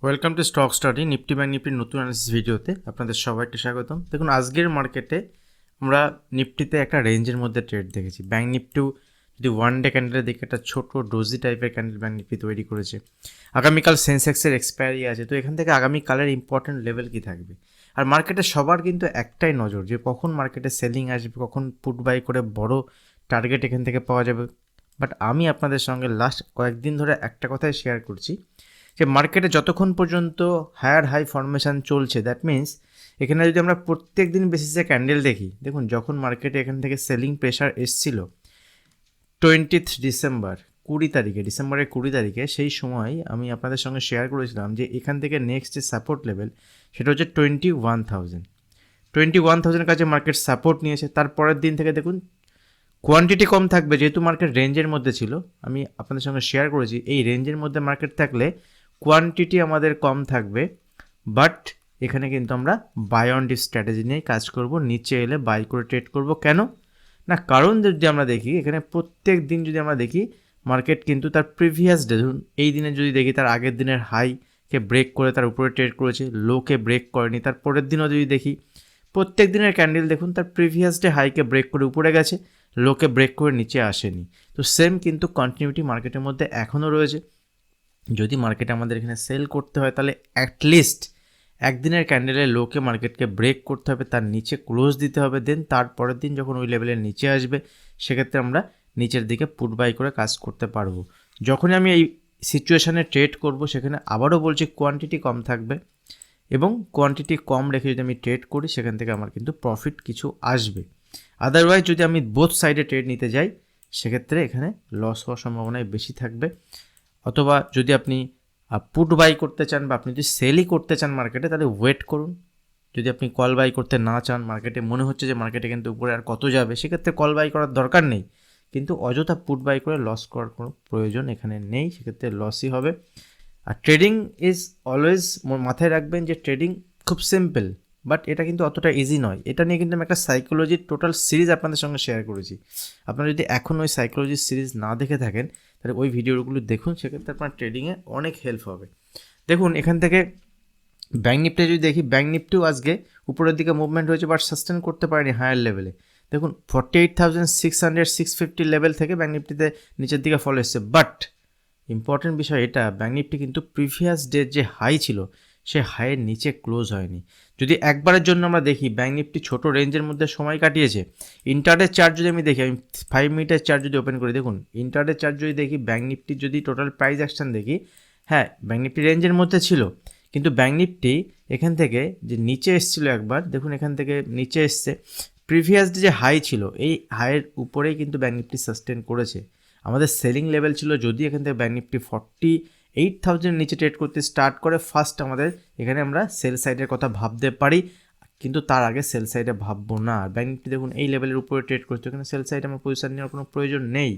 Welcome to stock study Nifty bank নিফটির নতুন analysis ভিডিওতে আপনাদের সবাইকে স্বাগতম। দেখুন, আজকের মার্কেটে আমরা নিফটিতে একটা রেঞ্জের মধ্যে ট্রেড দেখেছি। ব্যাংক নিফটিও যদি ওয়ান ডে ক্যান্ডেলের দিকে একটা ছোট ডোজি টাইপের ক্যান্ডেল ব্যাংক নিফটি তৈরি করেছে। আগামীকাল সেন্সেক্সের এক্সপায়ারি আছে, তো এখান থেকে আগামীকালের ইম্পর্টেন্ট লেভেল কি থাকবে। আর মার্কেটে সবার কিন্তু একটাই নজর যে কখন মার্কেটে সেলিং আসবে, কখন পুট বাই করে বড় টার্গেট এখান থেকে পাওয়া যাবে। বাট আমি আপনাদের সঙ্গে লাস্ট কয়েকদিন ধরে একটা কথাই শেয়ার করছি যে মার্কেটে যতক্ষণ পর্যন্ত হায়ার হাই ফরমেশন চলছে, দ্যাট মিন্স এখানে যদি আমরা প্রত্যেক দিন বেসিসে ক্যান্ডেল দেখি, দেখুন যখন মার্কেটে এখান থেকে সেলিং প্রেশার এসছিল 20 ডিসেম্বর 20 তারিখে, ডিসেম্বরের 20 তারিখে, সেই সময় আমি আপনাদের সঙ্গে শেয়ার করেছিলাম যে এখান থেকে নেক্সট যে সাপোর্ট লেভেল সেটা হচ্ছে 21,000 কাছে মার্কেট সাপোর্ট নিয়েছে। তারপরের দিন থেকে দেখুন কোয়ান্টিটি কম থাকবে, যেহেতু মার্কেট রেঞ্জের মধ্যে ছিল। আমি আপনাদের সঙ্গে শেয়ার করেছি এই রেঞ্জের মধ্যে মার্কেট থাকলে কোয়ান্টিটি আমাদের কম থাকবে, বাট এখানে কিন্তু আমরা বাই অন ডিপ স্ট্র্যাটেজি নিয়ে কাজ করব। নিচে এলে বাই করে ট্রেড করব। কেন না, কারণ যদি আমরা দেখি এখানে প্রত্যেক দিন যদি আমরা দেখি মার্কেট কিন্তু তার প্রিভিয়াস ডে, ধরুন এই দিনে যদি দেখি তার আগের দিনের হাইকে ব্রেক করে তার উপরে ট্রেড করেছে, লোকে ব্রেক করেনি। তার পরের দিনও যদি দেখি প্রত্যেক দিনের ক্যান্ডেল দেখুন তার প্রিভিয়াস ডে হাইকে ব্রেক করে উপরে গেছে, লোকে ব্রেক করে নিচে আসেনি। তো সেম কিন্তু কন্টিনিউটি মার্কেটের মধ্যে এখনও রয়েছে। যদি মার্কেটে আমাদের এখানে সেল করতে হয় তাহলে অ্যাটলিস্ট একদিনের ক্যান্ডেলে লোকে মার্কেটকে ব্রেক করতে হবে, তার নিচে ক্লোজ দিতে হবে। দেন তারপরের দিন যখন ওই লেভেলের নিচে আসবে সেক্ষেত্রে আমরা নিচের দিকে পুট বাই করে কাজ করতে পারবো। যখনই আমি এই সিচুয়েশানে ট্রেড করব সেখানে আবারও বলছি কোয়ান্টিটি কম থাকবে, এবং কোয়ান্টিটি কম রেখে যদি আমি ট্রেড করি সেখান থেকে আমার কিন্তু প্রফিট কিছু আসবে। আদারওয়াইজ যদি আমি বোথ সাইডে ট্রেড নিতে যাই সেক্ষেত্রে এখানে লস হওয়ার সম্ভাবনাই বেশি থাকবে। অথবা যদি আপনি পুট বাই করতে চান বা আপনি যদি সেলই করতে চান মার্কেটে, তাহলে ওয়েট করুন। যদি আপনি কল বাই করতে না চান, মার্কেটে মনে হচ্ছে যে মার্কেটে কিন্তু উপরে আর কত যাবে, সেক্ষেত্রে কল বাই করার দরকার নেই। কিন্তু অযথা পুট বাই করে লস করার কোনো প্রয়োজন এখানে নেই, সেক্ষেত্রে লসই হবে। আর ট্রেডিং ইজ অলওয়েজ মাথায় রাখবেন যে ট্রেডিং খুব সিম্পল, বাট এটা কিন্তু অতটা ইজি নয়। এটা নিয়ে কিন্তু আমি একটা সাইকোলজির টোটাল সিরিজ আপনাদের সঙ্গে শেয়ার করেছি। আপনারা যদি এখন ওই সাইকোলজির সিরিজ না দেখে থাকেন তাহলে ওই ভিডিওগুলো দেখুন, সেক্ষেত্রে আপনার ট্রেডিংয়ে অনেক হেল্প হবে। দেখুন এখান থেকে ব্যাঙ্ক নিফটি যদি দেখি, ব্যাঙ্ক নিফটিও আজকে উপরের দিকে মুভমেন্ট হয়েছে বাট সাস্টেন করতে পারেনি হায়ার লেভেলে। দেখুন 48,600-650 লেভেল থেকে ব্যাঙ্ক নিফটিতে নিচের দিকে ফল এসছে। বাট ইম্পর্টেন্ট বিষয় এটা, ব্যাঙ্ক নিফটি কিন্তু প্রিভিয়াস ডের যে হাই ছিল সে হাইয়ের নিচে ক্লোজ হয়নি। যদি একবারের জন্য আমরা দেখি ব্যাঙ্ক নিফটি ছোট রেঞ্জের মধ্যে সময় কাটিয়েছে। ইন্টারডে চার্ট যদি আমি দেখি, আমি 5 মিনিটের চার্ট যদি ওপেন করি, দেখুন ইন্টারডে চার্ট যদি দেখি, ব্যাঙ্ক নিফটির যদি টোটাল প্রাইস অ্যাকশন দেখি, হ্যাঁ ব্যাঙ্ক নিফটি রেঞ্জের মধ্যে ছিল, কিন্তু ব্যাঙ্ক নিফটি এখান থেকে যে নিচে এসেছিলো একবার, দেখুন এখান থেকে নিচে এসছে। প্রিভিয়াস যে হাই ছিল এই হাইয়ের উপরেই কিন্তু ব্যাঙ্ক নিফটি সাস্টেন করেছে। আমাদের সেলিং লেভেল ছিল, যদি এখান থেকে ব্যাঙ্ক নিফটি 48,000 নিচে ট্রেড করতে স্টার্ট করে, ফার্স্ট আমাদের এখানে আমরা সেল সাইডের কথা ভাবতে পারি, কিন্তু তার আগে সেল সাইডে ভাববো না। ব্যাঙ্ক নিফটি দেখুন এই লেভেলের উপরে ট্রেড করছে, এখানে সেল সাইডে আমার পজিশন নেওয়ার কোনো প্রয়োজন নেই।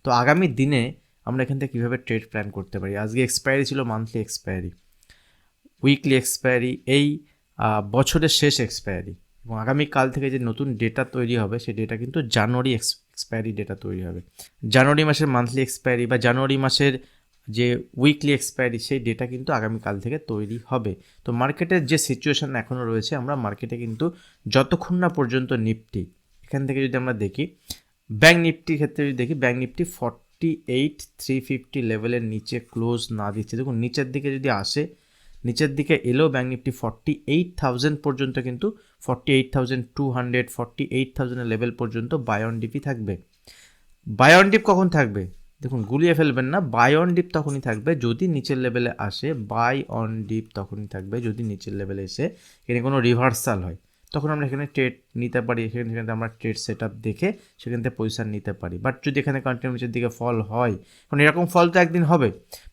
তো আগামী দিনে আমরা এখান থেকে কীভাবে ট্রেড প্ল্যান করতে পারি, আজকে এক্সপায়ারি ছিল, মান্থলি এক্সপায়ারি, উইকলি এক্সপায়ারি, এই বছরের শেষ এক্সপায়ারি, এবং আগামীকাল থেকে যে নতুন ডেটা তৈরি হবে সেই ডেটা কিন্তু জানুয়ারি এক্সপায়ারি ডেটা তৈরি হবে। জানুয়ারি মাসের মান্থলি এক্সপায়ারি বা জানুয়ারি মাসের যে উইকলি এক্সপায়ারি সেই ডেটা কিন্তু আগামীকাল থেকে তৈরি হবে। তো মার্কেটের যে সিচুয়েশান এখনও রয়েছে, আমরা মার্কেটে কিন্তু যতক্ষণ না পর্যন্ত নিফটি এখান থেকে যদি আমরা দেখি, ব্যাঙ্ক নিফটির ক্ষেত্রে যদি দেখি, ব্যাঙ্ক নিফটি 48,350 লেভেলের নিচে ক্লোজ না দিচ্ছে, দেখুন নিচের দিকে যদি আসে, নিচের দিকে এলেও ব্যাঙ্ক নিফটি 48,000 পর্যন্ত, কিন্তু 48,200 48,000 লেভেল পর্যন্ত বাই অন ডিপই থাকবে। বাই অন ডিপ কখন থাকবে, দেখুন গুলিয়ে ফেলবেন না, বাই অন ডিপ তখনই থাকবে যদি নিচের লেভেলে আসে। বাই অন ডিপ তখনই থাকবে যদি নিচের লেভেলে এসে এখানে কোনো রিভার্সাল হয়, তখন আমরা এখানে ট্রেড নিতে পারি। সেখানে আমরা ট্রেড সেট আপ দেখে সেখান থেকে পজিশন নিতে পারি। বাট যদি এখানে কন্টিনিউ নিচের দিকে ফল হয়, কারণ এরকম ফল তো একদিন হবে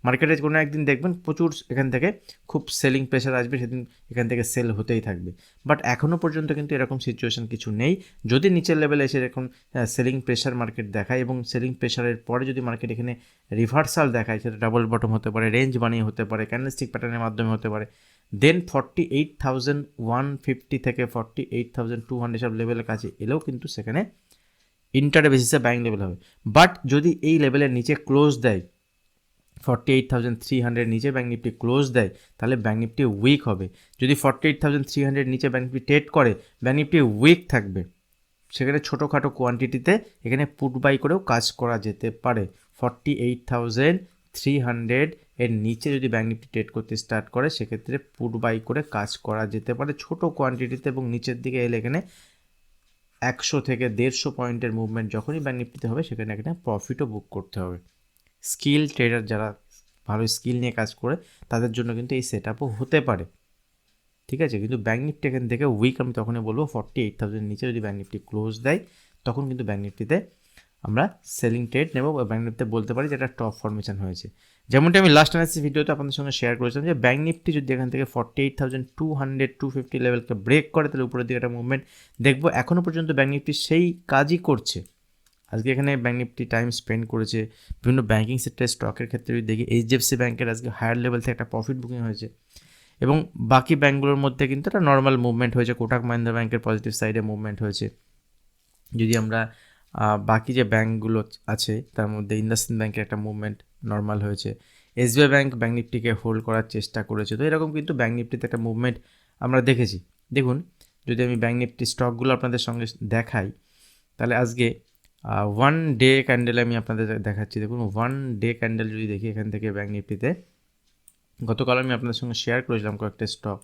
মার্কেটে, কোনো একদিন দেখবেন প্রচুর এখান থেকে খুব সেলিং প্রেশার আসবে, সেদিন এখান থেকে সেল হতেই থাকবে। বাট এখনও পর্যন্ত কিন্তু এরকম সিচুয়েশন কিছু নেই। যদি নিচের লেভেলে এসে এরকম সেলিং প্রেশার মার্কেট দেখায়, এবং সেলিং প্রেশারের পরে যদি মার্কেট এখানে রিভার্সাল দেখায়, সেটা ডাবল বটম হতে পারে, রেঞ্জ বানিয়ে হতে পারে, ক্যান্ডেলস্টিক প্যাটার্নের মাধ্যমে হতে পারে, দেন 48,150 থেকে 48,200 সব লেভেলের কাছে এলেও কিন্তু সেখানে ইন্টারডে বেসিসে ব্যাঙ্ক লেভেল হবে। বাট যদি এই লেভেলের নিচে ক্লোজ দেয় 48,300 নিচে ব্যাঙ্ক নিফটি ক্লোজ দেয় তাহলে ব্যাঙ্ক নিফটি উইক হবে। যদি 48,300 নিচে ব্যাঙ্ক নিফটি ট্রেড করে ব্যাঙ্ক নিফটি উইক থাকবে। সেখানে ছোটোখাটো কোয়ান্টিটিতে এখানে পুট বাই করেও কাজ করা যেতে পারে। 48,300 এর নিচে যদি ব্যাঙ্ক নিফটি ট্রেড করতে স্টার্ট করে সেক্ষেত্রে পুট বাই করে কাজ করা যেতে পারে ছোটো কোয়ান্টিটিতে, এবং নিচের দিকে এলে এখানে 100 থেকে 150 পয়েন্টের মুভমেন্ট যখনই ব্যাঙ্ক নিফটিতে হবে সেখানে এখানে প্রফিটও বুক করতে হবে। স্কিল ট্রেডার যারা ভালো স্কিল নিয়ে কাজ করে তাদের জন্য কিন্তু এই সেট আপও হতে পারে, ঠিক আছে। কিন্তু ব্যাঙ্ক নিফটি এখান থেকে উইক আমি তখনই বলবো 48,000 নিচে যদি ব্যাঙ্ক নিফটি ক্লোজ দেয় তখন কিন্তু ব্যাঙ্ক নিফটিতে আমরা সেলিং ট্রেড নেব, ব্যাঙ্ক নিফটিতে বলতে পারি যে একটা টপ ফরমেশন হয়েছে। যেমনটি আমি লাস্ট অ্যানালিসিস ভিডিওতে আপনাদের সঙ্গে শেয়ার করেছিলাম যে ব্যাঙ্ক নিফটি যদি এখান থেকে 48,200 250 লেভেলকে ব্রেক করে তাহলে উপরের দিকে একটা মুভমেন্ট দেখবো। এখনও পর্যন্ত ব্যাঙ্ক নিফটি সেই কাজই করছে। আজকে এখানে ব্যাঙ্ক নিফটি টাইম স্পেন্ড করেছে বিভিন্ন ব্যাঙ্কিং সেক্টরের স্টকের ক্ষেত্রে যদি দেখি এইচডিএফসি ব্যাঙ্কের আজকে হায়ার লেভেল থেকে একটা প্রফিট বুকিং হয়েছে, এবং বাকি ব্যাঙ্কগুলোর মধ্যে কিন্তু একটা নর্মাল মুভমেন্ট হয়েছে। কোটাক মাহিন্দ্রা ব্যাঙ্কের পজিটিভ সাইডে মুভমেন্ট হয়েছে। যদি আমরা বাকি যে ব্যাঙ্কগুলো আছে তার মধ্যে ইন্ডাসইন্ড ব্যাঙ্কের একটা মুভমেন্ট নর্মাল হয়েছে। এসবিআই ব্যাঙ্ক নিফটিকে হোল্ড করার চেষ্টা করেছে। তো এরকম কিন্তু ব্যাঙ্ক নিফটিতে একটা মুভমেন্ট আমরা দেখেছি। দেখুন যদি আমি ব্যাঙ্ক নিফটি স্টকগুলো আপনাদের সঙ্গে দেখাই তাহলে আজকে ওয়ান ডে ক্যান্ডেল আমি আপনাদের দেখাচ্ছি। দেখুন ওয়ান ডে ক্যান্ডেল যদি দেখি এখান থেকে ব্যাঙ্ক নিফটিতে গতকাল আমি আপনাদের সঙ্গে শেয়ার করেছিলাম কয়েকটা স্টক।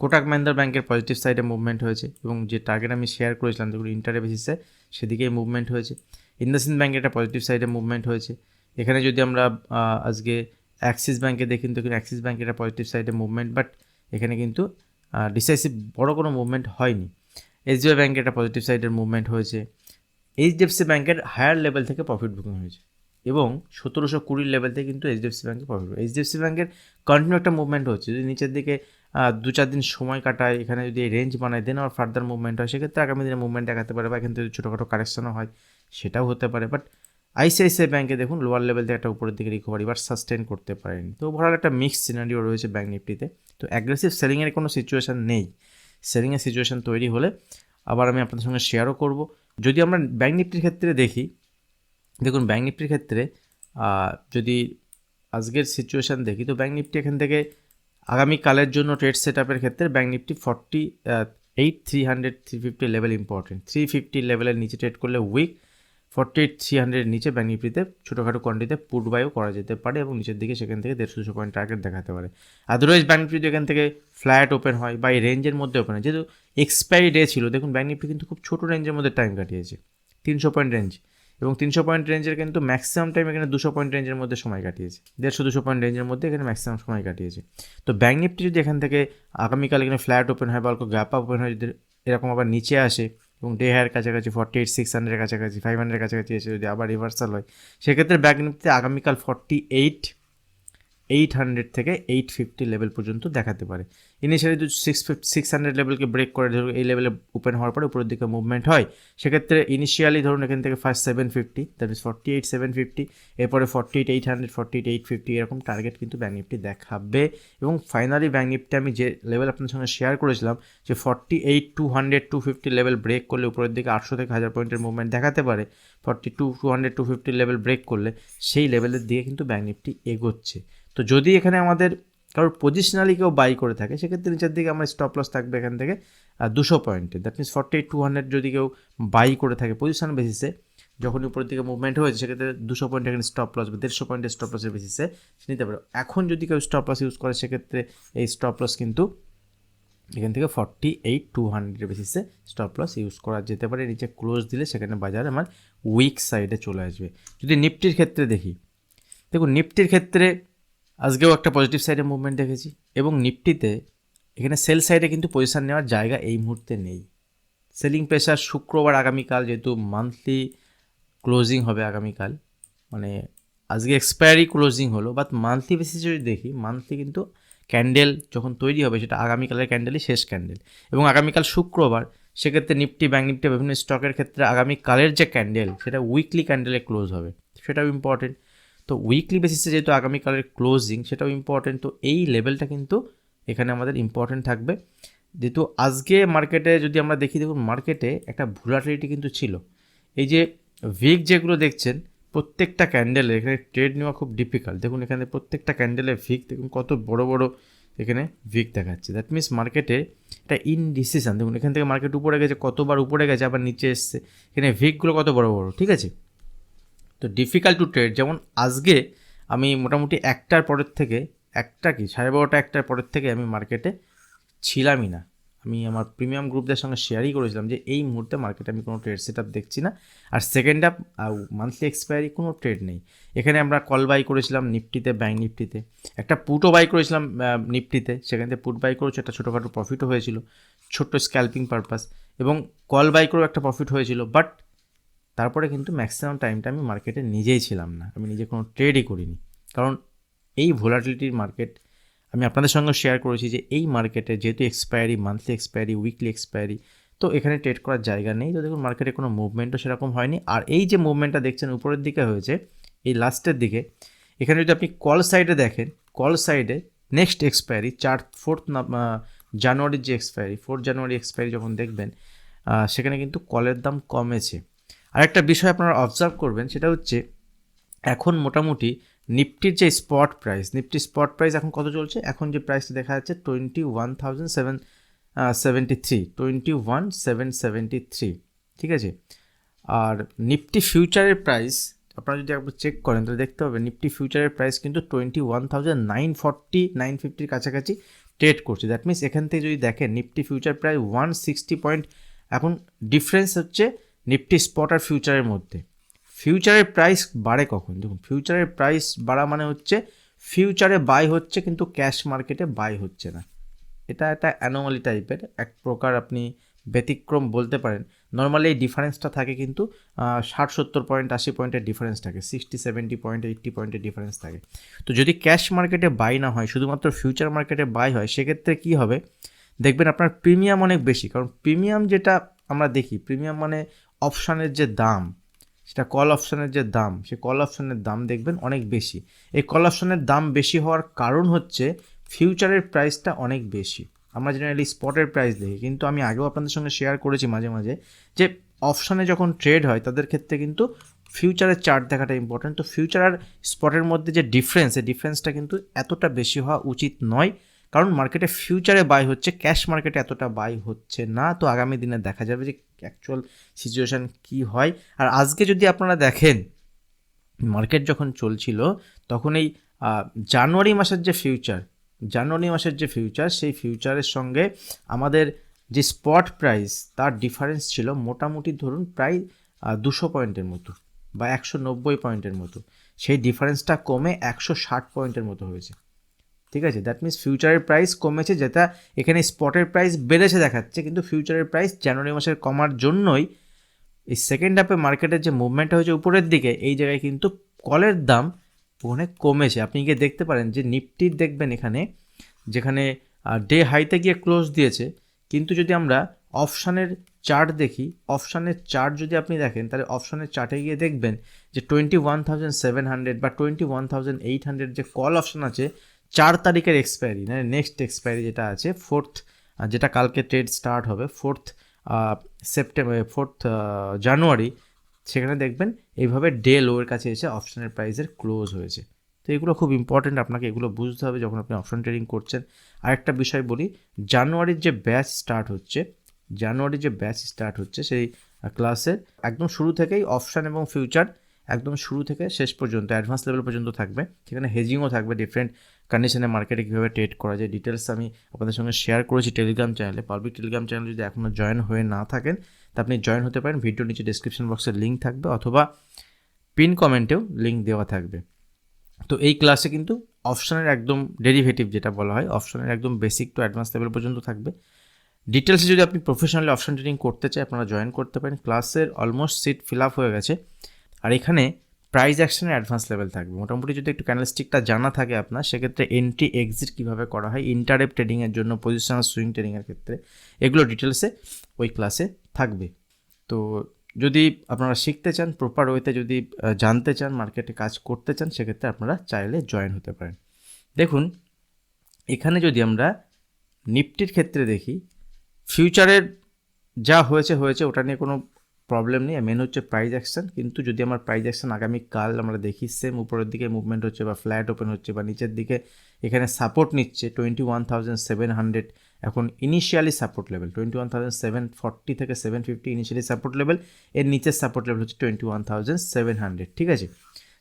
কোটাক মাহিন্দ্রা ব্যাঙ্কের পজিটিভ সাইডে মুভমেন্ট হয়েছে, এবং যে টার্গেট আমি শেয়ার করেছিলাম যেগুলো ইন্টারে বেসিসে সেদিকেই মুভমেন্ট হয়েছে। ইন্ডাসইন্ড ব্যাঙ্কের একটা পজিটিভ সাইডে মুভমেন্ট হয়েছে। এখানে যদি আমরা আজকে অ্যাক্সিস ব্যাঙ্কে দেখি দেখুন অ্যাক্সিস ব্যাঙ্কের একটা পজিটিভ সাইডে মুভমেন্ট, বাট এখানে কিন্তু ডিসাইসিভ বড় কোনো মুভমেন্ট হয়নি। এসবিআই ব্যাঙ্কের একটা পজিটিভ সাইডের মুভমেন্ট হয়েছে। এইচডিএফসি ব্যাঙ্কের হায়ার লেভেল থেকে প্রফিট বুকিং হয়েছে, এবং 1720 লেভেল থেকে কিন্তু এইচডিএফসি ব্যাঙ্কে প্রফিট। এইচডিএফসি ব্যাঙ্কের কন্টিনিউ একটা মুভমেন্ট হচ্ছে। যদি নিচের দিকে 2-4 দিন সময় কাটায়, এখানে যদি রেঞ্জ বানায় দেন আর ফার্দার মুভমেন্ট হয় সেক্ষেত্রে আগামী দিনে মুভমেন্ট দেখাতে পারে, বা এখান থেকে ছোটোখাটো কারেকশনও হয় সেটাও হতে পারে। বাট আইসিআইসিআই ব্যাঙ্কে দেখুন লোয়ার লেভেল থেকে একটা উপরের দিকে রিকভারি বাট সাস্টেন করতে পারেনি। তো ওভারঅল একটা মিক্সড সিনারিও রয়েছে ব্যাঙ্ক নিফটিতে। তো অ্যাগ্রেসিভ সেলিংয়ের কোনো সিচুয়েশান নেই। সেলিংয়ের সিচুয়েশান তৈরি হলে আবার আমি আপনাদের সঙ্গে শেয়ারও করব। যদি আমরা ব্যাঙ্ক নিফটির ক্ষেত্রে দেখি, দেখুন ব্যাঙ্ক নিফটির ক্ষেত্রে যদি আজকের সিচুয়েশান দেখি তো ব্যাঙ্ক নিফটি এখান থেকে আগামীকালের জন্য ট্রেড সেট আপের ক্ষেত্রে ব্যাঙ্ক নিফটি 48,300-350 লেভেল ইম্পর্টেন্ট। 350 লেভেলের নিচে ট্রেড করলে উইক, 48,300 নিচে ব্যাঙ্ক নিফটিতে ছোটোখাটো কোয়ান্টিটিতে পুট বাইও করা যেতে পারে, এবং নিচের দিকে সেখান থেকে 150-200 পয়েন্ট টার্গেট দেখাতে পারে। আদারওয়াইজ ব্যাঙ্ক নিফটি যদি এখান থেকে ফ্ল্যাট ওপেন হয় বা এই রেঞ্জের মধ্যে ওপেন হয়, যেহেতু এক্সপায়ারি ডে ছিল দেখুন ব্যাঙ্ক নিফটি কিন্তু খুব ছোটো রেঞ্জের মধ্যে টাইম কাটিয়েছে 300 পয়েন্ট রেঞ্জ, এবং 300 পয়েন্ট রেঞ্জের কিন্তু ম্যাক্সিমাম টাইম এখানে 200 পয়েন্ট রেঞ্জের মধ্যে সময় কাটিয়েছে, 150-200 পয়েন্ট রেঞ্জের মধ্যে এখানে ম্যাক্সিমাম সময় কাটিয়েছে। তো ব্যাঙ্ক নিফটি যদি এখান থেকে আগামীকাল এখানে ফ্ল্যাট ওপেন হয় বা অল্প গ্যাপ আপ ওপেন হয়, যদি এরকম আবার নিচে আসে এবং ডে হায়ার কাছাকাছি 48,600 কাছাকাছি 500 কাছাকাছি এসে যদি আবার রিভার্সাল হয় সেক্ষেত্রে ব্যাঙ্ক নিফটিতে আগামীকাল 48,800 থেকে 850 লেভেল পর্যন্ত দেখাতে পারে। ইনিশিয়ালি যদি 600 লেভেলকে ব্রেক করে ধরুন এই লেভেলে ওপেন হওয়ার পরে উপরের দিকে মুভমেন্ট হয় সেক্ষেত্রে ইনিশিয়ালি ধরুন এখান থেকে ফার্স্ট 750, দ্যাট ইজ 48,750, এরপরে 48,800 48,850 এরকম টার্গেট কিন্তু ব্যাঙ্ক নিফটি দেখাবে। এবং ফাইনালি ব্যাঙ্ক নিফটি আমি যে লেভেল আপনার সঙ্গে শেয়ার করেছিলাম যে 48,200 250 লেভেল ব্রেক করলে উপরের দিকে 800 থেকে 1000 পয়েন্টের মুভমেন্ট দেখাতে পারে। 42,200 250 লেভেল ব্রেক করলে সেই লেভেলের দিকে কিন্তু ব্যাঙ্ক নিফটি এগোচ্ছে। তো যদি এখানে আমাদের কারোর পজিশনালি কেউ বাই করে থাকে সেক্ষেত্রে নিচের দিকে আমার স্টপ লস থাকবে এখান থেকে 200 পয়েন্টে, দ্যাট মিনস 48,200 যদি কেউ বাই করে থাকে পজিশন বেসিসে, যখনই উপরের দিকে মুভমেন্ট হয়েছে সেক্ষেত্রে 200 পয়েন্ট এখানে স্টপ লস বা 150 পয়েন্টের স্টপ লসের বেসিসে নিতে পারে। এখন যদি কেউ স্টপ লস ইউজ করে সেক্ষেত্রে এই স্টপ লস কিন্তু এখান থেকে 48,200 বেসিসে স্টপ লস ইউজ করা যেতে পারে। নিচে ক্লোজ দিলে সেখানে বাজার আমার উইক সাইডে চলে আসবে। যদি নিফটির ক্ষেত্রে দেখি, দেখুন নিফটির ক্ষেত্রে আজকেও একটা পজিটিভ সাইডে মুভমেন্ট দেখেছি, এবং নিফটিতে এখানে সেল সাইডে কিন্তু পজিশন নেওয়ার জায়গা এই মুহূর্তে নেই। সেলিং প্রেশার শুক্রবার আগামীকাল যেহেতু মান্থলি ক্লোজিং হবে আগামীকাল, মানে আজকে এক্সপায়ারি ক্লোজিং হলো, বাট মান্থলি বেসিসে যদি দেখি মান্থলি কিন্তু ক্যান্ডেল যখন তৈরি হবে সেটা আগামীকালের ক্যান্ডেলই শেষ ক্যান্ডেল, এবং আগামীকাল শুক্রবার সেক্ষেত্রে নিফটি ব্যাঙ্ক নিফটি বিভিন্ন স্টকের ক্ষেত্রে আগামীকালের যে ক্যান্ডেল সেটা উইকলি ক্যান্ডেলে ক্লোজ হবে, সেটাও ইম্পর্টেন্ট। তো উইকলি বেসিসে যেহেতু আগামীকালের ক্লোজিং সেটাও ইম্পর্টেন্ট, তো এই লেভেলটা কিন্তু এখানে আমাদের ইম্পর্টেন্ট থাকবে। যেহেতু আজকে মার্কেটে যদি আমরা দেখি দেখুন মার্কেটে একটা ভোলাটিলিটি কিন্তু ছিল। এই যে ভিক যেগুলো দেখছেন প্রত্যেকটা ক্যান্ডেলে এখানে ট্রেড নেওয়া খুব ডিফিকাল্ট। দেখুন এখানে প্রত্যেকটা ক্যান্ডেলে ভিক দেখুন কত বড় বড় এখানে ভিক দেখাচ্ছে। দ্যাট মিনস মার্কেটে একটা ইনডিসিশন। দেখুন এখান থেকে মার্কেট উপরে গেছে, কতবার উপরে গেছে আবার নিচে এসছে, এখানে ভিকগুলো কত বড় বড়, ঠিক আছে। তো ডিফিকাল্ট টু ট্রেড। যেমন আজকে আমি মোটামুটি একটার পরের থেকে, একটা কি 12:30 একটার পরের থেকে আমি মার্কেটে ছিলামই না। আমি আমার প্রিমিয়াম গ্রুপদের সঙ্গে শেয়ারই করেছিলাম যে এই মুহূর্তে মার্কেটে আমি কোনো ট্রেড সেট আপ দেখছি না। আর সেকেন্ড আপ মান্থলি এক্সপায়ারি কোনো ট্রেড নেই। এখানে আমরা কল বাই করেছিলাম নিফটিতে, ব্যাঙ্ক নিফটিতে, একটা পুটও বাই করেছিলাম নিফটিতে, সেখান থেকে পুট বাই করেছে, একটা ছোটোখাটো প্রফিটও হয়েছিল, ছোট্ট স্ক্যাল্পিং পারপাস, এবং কল বাই করেও একটা প্রফিট হয়েছিল। বাট তারপরে কিন্তু ম্যাক্সিমাম টাইমটা আমি মার্কেটে নিজেই ছিলাম না, আমি নিজে কোনো ট্রেডই করিনি। কারণ এই ভোলাটিলিটির মার্কেট, আমি আপনাদের সঙ্গে শেয়ার করেছি যে এই মার্কেটে যেহেতু expiry, monthly expiry, weekly expiry, তো এখানে ট্রেড করার জায়গা নেই। তো দেখুন মার্কেটে কোনো মুভমেন্টও সেরকম হয়নি। আর এই যে মুভমেন্টটা দেখছেন উপরের দিকে হয়েছে এই লাস্টের দিকে, এখানে যদি আপনি কল সাইডে দেখেন, কল সাইডে নেক্সট এক্সপায়ারি 4 জানুয়ারির যে এক্সপায়ারি, 4 জানুয়ারি এক্সপায়ারি যখন দেখবেন, সেখানে কিন্তু কলের দাম কমেছে। আরেকটা বিষয় আপনারা অবজার্ভ করবেন, সেটা হচ্ছে এখন মোটামুটি নিফটির যে স্পট প্রাইস, নিফটির স্পট প্রাইস এখন কত চলছে, এখন যে প্রাইসটা দেখা যাচ্ছে 21,773, ঠিক আছে। আর নিফটি ফিউচারের প্রাইস আপনারা যদি একবার চেক করেন তাহলে দেখতে হবে নিফটি ফিউচারের প্রাইস কিন্তু 21,940, 950 কাছাকাছি ট্রেড করছে। দ্যাট মিনস এখান থেকে যদি দেখেন নিফটি ফিউচার প্রায় 160 পয়েন্ট এখন ডিফারেন্স হচ্ছে নিফটি স্পট আর ফিউচারের মধ্যে। ফিউচারের প্রাইস বাড়ে কখন, দেখুন ফিউচারের প্রাইস বাড়া মানে হচ্ছে ফিউচারে বাই হচ্ছে কিন্তু ক্যাশ মার্কেটে বাই হচ্ছে না। এটা একটা অ্যানোমালি টাইপের, এক প্রকার আপনি ব্যতিক্রম বলতে পারেন। নর্মালি এই ডিফারেন্সটা থাকে কিন্তু 60-70 পয়েন্ট, 80 পয়েন্টের ডিফারেন্স থাকে, 60-70 পয়েন্ট, 80 পয়েন্টের ডিফারেন্স থাকে। তো যদি ক্যাশ মার্কেটে বাই না হয়, শুধুমাত্র ফিউচার মার্কেটে বাই হয়, সেক্ষেত্রে কী হবে দেখবেন আপনার প্রিমিয়াম অনেক বেশি। কারণ প্রিমিয়াম যেটা আমরা দেখি, প্রিমিয়াম মানে অপশানের যে দাম, সেটা কল অপশানের যে দাম, সে কল অপশানের দাম দেখবেন অনেক বেশি। এই কল অপশানের দাম বেশি হওয়ার কারণ হচ্ছে ফিউচারের প্রাইসটা অনেক বেশি। আমরা জেনারেলি স্পটের প্রাইস দেখি, কিন্তু আমি আগেও আপনাদের সঙ্গে শেয়ার করেছি মাঝে মাঝে যে অপশানে যখন ট্রেড হয় তাদের ক্ষেত্রে কিন্তু ফিউচারের চার্ট দেখাটা ইম্পর্টেন্ট। তো ফিউচার আর স্পটের মধ্যে যে ডিফারেন্স, এই ডিফারেন্সটা কিন্তু এতটা বেশি হওয়া উচিত নয়, কারণ মার্কেটে ফিউচারে বাই হচ্ছে, ক্যাশ মার্কেটে এতটা বাই হচ্ছে না। তো আগামী দিনে দেখা যাবে যে অ্যাকচুয়াল সিচুয়েশান কী হয়। আর আজকে যদি আপনারা দেখেন মার্কেট যখন চলছিল তখন এই জানুয়ারি মাসের যে ফিউচার, সেই ফিউচারের সঙ্গে আমাদের যে স্পট প্রাইস তার ডিফারেন্স ছিল মোটামুটি ধরুন প্রায় 200 পয়েন্টের মতো বা 190 পয়েন্টের মতো। সেই ডিফারেন্সটা কমে 160 পয়েন্টের মতো হয়েছে, ঠিক আছে। দ্যাট মিনস ফিউচারের প্রাইস কমেছে, যেটা এখানে স্পটের প্রাইস বেড়েছে দেখাচ্ছে, কিন্তু ফিউচারের প্রাইস জানুয়ারি মাসের কমার জন্যই এই সেকেন্ড হাফে মার্কেটের যে মুভমেন্টটা হয়েছে উপরের দিকে, এই জায়গায় কিন্তু কলের দাম ওখানে কমেছে। আপনি গিয়ে দেখতে পারেন যে নিফটির দেখবেন এখানে যেখানে ডে হাইতে গিয়ে ক্লোজ দিয়েছে, কিন্তু যদি আমরা অপশানের চার্ট দেখি, অপশানের চার্ট যদি আপনি দেখেন তাহলে অপশানের চার্টে গিয়ে দেখবেন যে 21,700 বা 21,800 যে কল অপশান আছে 4 তারিখের এক্সপায়ারি, মানে নেক্সট এক্সপায়ারি যেটা আছে 4th, যেটা কালকে ট্রেড স্টার্ট হবে 4th জানুয়ারি, সেখানে দেখবেন এইভাবে ডে লোয়ের কাছে এসে অপশানের প্রাইসের ক্লোজ হয়েছে। তো এগুলো খুব ইম্পর্টেন্ট, আপনাকে এগুলো বুঝতে হবে যখন আপনি অপশন ট্রেডিং করছেন। আরেকটা বিষয় বলি, জানুয়ারির যে ব্যাচ স্টার্ট হচ্ছে সেই ক্লাসের একদম শুরু থেকেই অপশান এবং ফিউচার একদম শুরু থেকে শেষ পর্যন্ত অ্যাডভান্স লেভেল পর্যন্ত থাকবে। সেখানে হেজিংও থাকবে, ডিফারেন্ট কন্ডিশনে মার্কেটে কীভাবে ট্রেড করা যায় ডিটেলস আমি আপনাদের সঙ্গে শেয়ার করেছি টেলিগ্রাম চ্যানেলে। পাবলিক টেলিগ্রাম চ্যানেল যদি এখনও জয়েন হয়ে না থাকেন তা আপনি জয়েন হতে পারেন, ভিডিও নিচে ডিসক্রিপশন বক্সের লিঙ্ক থাকবে অথবা পিন কমেন্টেও লিঙ্ক দেওয়া থাকবে। তো এই ক্লাসে কিন্তু অপশানের একদম ডেরিভেটিভ যেটা বলা হয়, অপশানের একদম বেসিক টু অ্যাডভান্স লেভেল পর্যন্ত থাকবে। ডিটেলসে যদি আপনি প্রফেশনালি অপশন ট্রেডিং করতে চাই আপনারা জয়েন করতে পারেন। ক্লাসের অলমোস্ট সিট ফিল আপ হয়ে গেছে। আর এখানে প্রাইস অ্যাকশনের অ্যাডভান্স লেভেল থাকবে। মোটামুটি যদি একটু ক্যান্ডেলস্টিকটা জানা থাকে আপনার, সেক্ষেত্রে এন্ট্রি এক্সিট কীভাবে করা হয়, ইন্টারডে ট্রেডিংয়ের জন্য, পজিশনাল সুইং ট্রেডিংয়ের ক্ষেত্রে, এগুলো ডিটেলসে ওই ক্লাসে থাকবে। তো যদি আপনারা শিখতে চান প্রপার ওয়েতে, যদি জানতে চান, মার্কেটে কাজ করতে চান, সেক্ষেত্রে আপনারা চাইলে জয়েন হতে পারেন। দেখুন এখানে যদি আমরা নিফটির ক্ষেত্রে দেখি, ফিউচারের যা হয়েছে ওটা নিয়ে কোনো প্রবলেম নেই, মেন হচ্ছে প্রাইস অ্যাকশন। কিন্তু যদি আমার প্রাইস অ্যাকশন আগামীকাল আমরা দেখি সেম উপরের দিকে মুভমেন্ট হচ্ছে বা ফ্ল্যাট ওপেন হচ্ছে বা নিচের দিকে এখানে সাপোর্ট নিচ্ছে 21,700, এখন ইনিশিয়ালি সাপোর্ট লেভেল 21,740 থেকে 750 ইনিশিয়ালি সাপোর্ট লেভেল, এর নিচের সাপোর্ট লেভেল হচ্ছে 21,700, ঠিক আছে।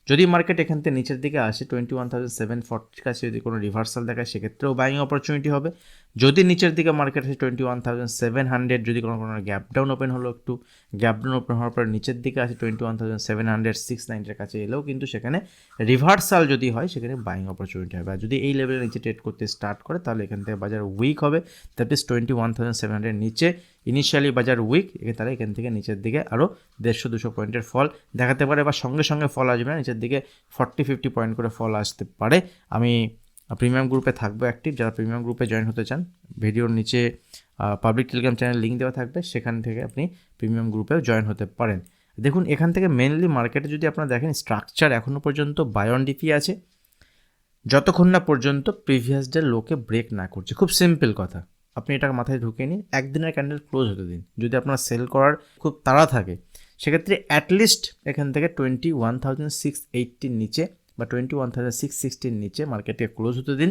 যদি মার্কেট এখান থেকে নিচের দিকে আসে 21,740 কাছে যদি কোনো রিভার্সাল দেখায় সেক্ষেত্রেও বাইং অপরচুনিটি হবে। যদি নিচের দিকে মার্কেট আসে 21,700, যদি কোনো গ্যাপ ডাউন ওপেন হলো, একটু গ্যাপ ডাউন ওপেন হওয়ার পর নিচের দিকে আসে 21,700 690 কাছে এলেও কিন্তু সেখানে রিভার্সাল যদি হয় সেখানে বাইং অপরচুনিটি হবে। আর যদি এই লেভেলের নিচে ট্রেড করতে স্টার্ট করে তাহলে এখান থেকে বাজার উইক হবে, দ্যাট ইজ 21,700 নিচে ইনিশিয়ালি বাজার উইক, তাহলে এখান থেকে নিচের দিকে আরও 150-200 পয়েন্টের ফল দেখাতে পারে, বা সঙ্গে সঙ্গে ফল আসবে না, নিচের দিকে 40-50 পয়েন্ট করে ফল আসতে পারে। আমি প্রিমিয়াম গ্রুপে থাকবো অ্যাক্টিভ, যারা প্রিমিয়াম গ্রুপে জয়েন হতে চান ভিডিওর নিচে পাবলিক টেলিগ্রাম চ্যানেল লিঙ্ক দেওয়া থাকবে, সেখান থেকে আপনি প্রিমিয়াম গ্রুপেও জয়েন হতে পারেন। দেখুন এখান থেকে মেনলি মার্কেটে যদি আপনারা দেখেন স্ট্রাকচার এখনও পর্যন্ত বাই অন ডিপি আছে, যতক্ষণ না পর্যন্ত প্রিভিয়াস ডে লোকে ব্রেক না করছে। খুব সিম্পল কথা, আপনি এটা মাথায় ঢুকিয়ে নিন, একদিনের ক্যান্ডেল ক্লোজ হতে দিন। যদি আপনার সেল করার খুব তাড়া থাকে সেক্ষেত্রে অ্যাটলিস্ট এখান থেকে 21,680 নিচে বা 21,660 নিচে মার্কেটকে ক্লোজ হতে দিন।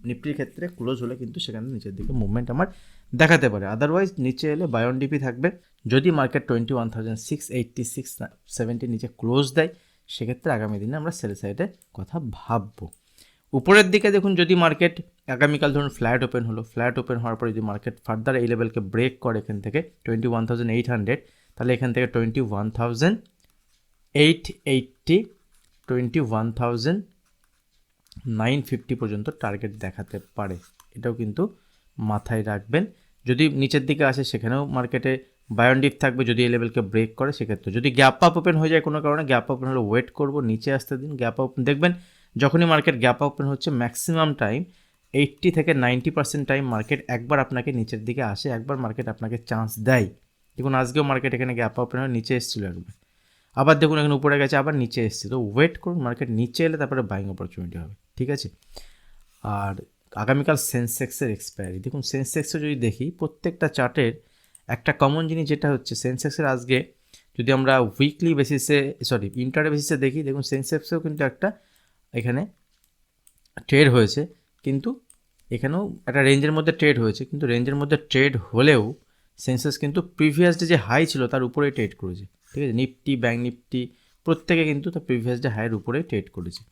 নিফটির ক্ষেত্রে ক্লোজ হলে কিন্তু সেখানে নিচের দিকে মুভমেন্ট আমার দেখাতে পারে, আদারওয়াইজ নিচে এলে বাই অন ডিপি থাকবে। যদি মার্কেট 21,680-670 নিচে ক্লোজ দেয় সেক্ষেত্রে আগামী দিনে আমরা সেল সাইডে কথা ভাববো। উপরের দিকে দেখুন, যদি মার্কেট আগামীকাল ধরুন ফ্ল্যাট ওপেন হলো, ফ্ল্যাট ওপেন হওয়ার পর যদি মার্কেট ফার্দার এই লেভেলকে ব্রেক করে এখান থেকে 21,800, তাহলে এখান থেকে 21,880 21,950 পর্যন্ত টার্গেট দেখাতে পারে, এটাও কিন্তু মাথায় রাখবেন। যদি নিচের দিকে আসে সেখানেও মার্কেটে বাই অন ডিপ থাকবে, যদি এই লেভেলকে ব্রেক করে সেক্ষেত্রে। যদি গ্যাপ আপ ওপেন হয়ে যায় কোনো কারণে, গ্যাপ আপ ওপেন হলে ওয়েট করবো, নিচে আসতে দিন। গ্যাপ আপ দেখবেন যখনই মার্কেট গ্যাপ ওপেন হচ্ছে ম্যাক্সিমাম টাইম 80 থেকে 90% টাইম মার্কেট একবার আপনাকে নিচের দিকে আসে, একবার মার্কেট আপনাকে চান্স দেয়। দেখুন আজকেও মার্কেট এখানে গ্যাপ ওপেন হয়ে নিচে এসেছিলো একবার, আবার দেখুন এখানে উপরে গেছে, আবার নিচে এসেছে। তো ওয়েট করুন, মার্কেট নিচে এলে তারপরে বাইং অপরচুনিটি হবে, ঠিক আছে। আর আগামীকাল সেন্সেক্সের এক্সপায়ারি, দেখুন সেন্সেক্সে যদি দেখি প্রত্যেকটা চার্টের একটা কমন জিনিস যেটা হচ্ছে সেন্সেক্সের আজকে যদি আমরা উইকলি বেসিসে ইন্টারডে বেসিসে দেখি, দেখুন সেন্সেক্সেও কিন্তু একটা এখানে ট্রেড হয়েছে, কিন্তু এখানেও একটা রেঞ্জের মধ্যে ট্রেড হয়েছে, কিন্তু রেঞ্জের মধ্যে ট্রেড হলেও সেন্সেক্স কিন্তু প্রিভিয়াস ডে যে হাই ছিল তার উপরেই ট্রেড করেছে, ঠিক আছে। নিফটি, ব্যাঙ্ক নিফটি প্রত্যেকে কিন্তু তার প্রিভিয়াস ডে হাইয়ের উপরেই ট্রেড করেছে।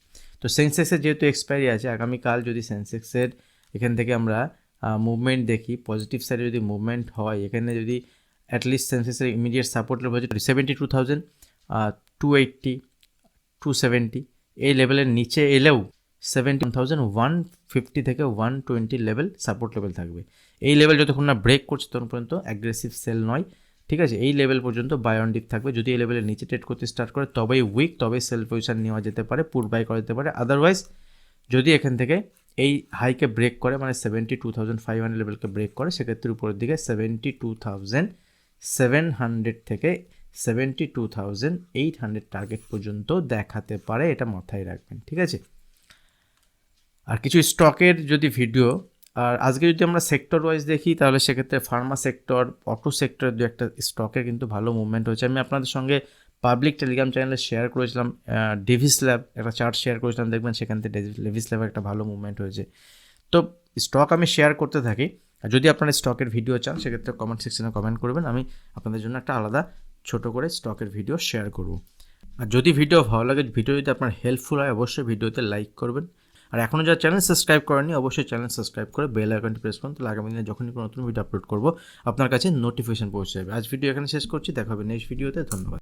তো সেন্সেক্সের যেহেতু এক্সপায়ারি আছে, আগামীকাল যদি সেন্সেক্সের এখান থেকে আমরা মুভমেন্ট দেখি, পজিটিভ সাইডে যদি মুভমেন্ট হয়, এখানে যদি অ্যাটলিস্ট সেন্সেক্সের ইমিডিয়েট সাপোর্ট লেভেল হচ্ছে 72,280 270, এই লেভেলের নিচে এলেও 17,150 থেকে 120 লেভেল সাপোর্ট লেভেল থাকবে। এই লেভেল যতক্ষণ না ব্রেক করছে তখন পর্যন্ত অ্যাগ্রেসিভ সেল নয়, ঠিক আছে। এই লেভেল পর্যন্ত বাই অন ডিপ থাকবে, যদি এই লেভেলের নিচে ট্রেড করতে স্টার্ট করে তবেই উইক, তবেই সেল পজিশন নেওয়া যেতে পারে, পুট বাই করা যেতে পারে। আদারওয়াইজ যদি এখান থেকে এই হাইকে ব্রেক করে মানে 72,500 লেভেলকে ব্রেক করে সেক্ষেত্রে উপরের দিকে 72,700 থেকে 72,800 টার্গেট পর্যন্ত দেখাতে পারে, এটা মাথায় রাখবেন, ঠিক আছে। আর কিছু স্টকের যদি ভিডিও, আর আজকে যদি আমরা সেক্টর ওয়াইজ দেখি তাহলে সেক্ষেত্রে ফার্মা সেক্টর, অটো সেক্টরের দু একটা স্টকের কিন্তু ভালো মুভমেন্ট হয়েছে। আমি আপনাদের সঙ্গে পাবলিক টেলিগ্রাম চ্যানেলে শেয়ার করেছিলাম, ডেভিস ল্যাব একটা চার্ট শেয়ার করেছিলাম, দেখবেন সেখান থেকে ডেভিস ল্যাবের একটা ভালো মুভমেন্ট হয়েছে। তো স্টক আমি শেয়ার করতে থাকি, আর যদি আপনারা স্টকের ভিডিও চান সেক্ষেত্রে কমেন্ট সেকশনে কমেন্ট করবেন, আমি আপনাদের জন্য একটা আলাদা ছোট করে স্টকের ভিডিও শেয়ার করব। আর যদি ভিডিও ভালো লাগে, ভিডিও যদি আপনার হেল্পফুল হয় অবশ্যই ভিডিওতে লাইক করবেন। আর এখনও যারা চ্যানেল সাবস্ক্রাইব করেনি অবশ্যই চ্যানেল সাবস্ক্রাইব করে বেল আইকনটি প্রেস করুন, তাহলে আগামী দিনে যখনই কোনো নতুন ভিডিও আপলোড করবো আপনার কাছে নোটিফিকেশন পৌঁছে যাবে। আজ ভিডিও এখানে শেষ করছি, দেখা হবে নেক্সট ভিডিওতে। ধন্যবাদ।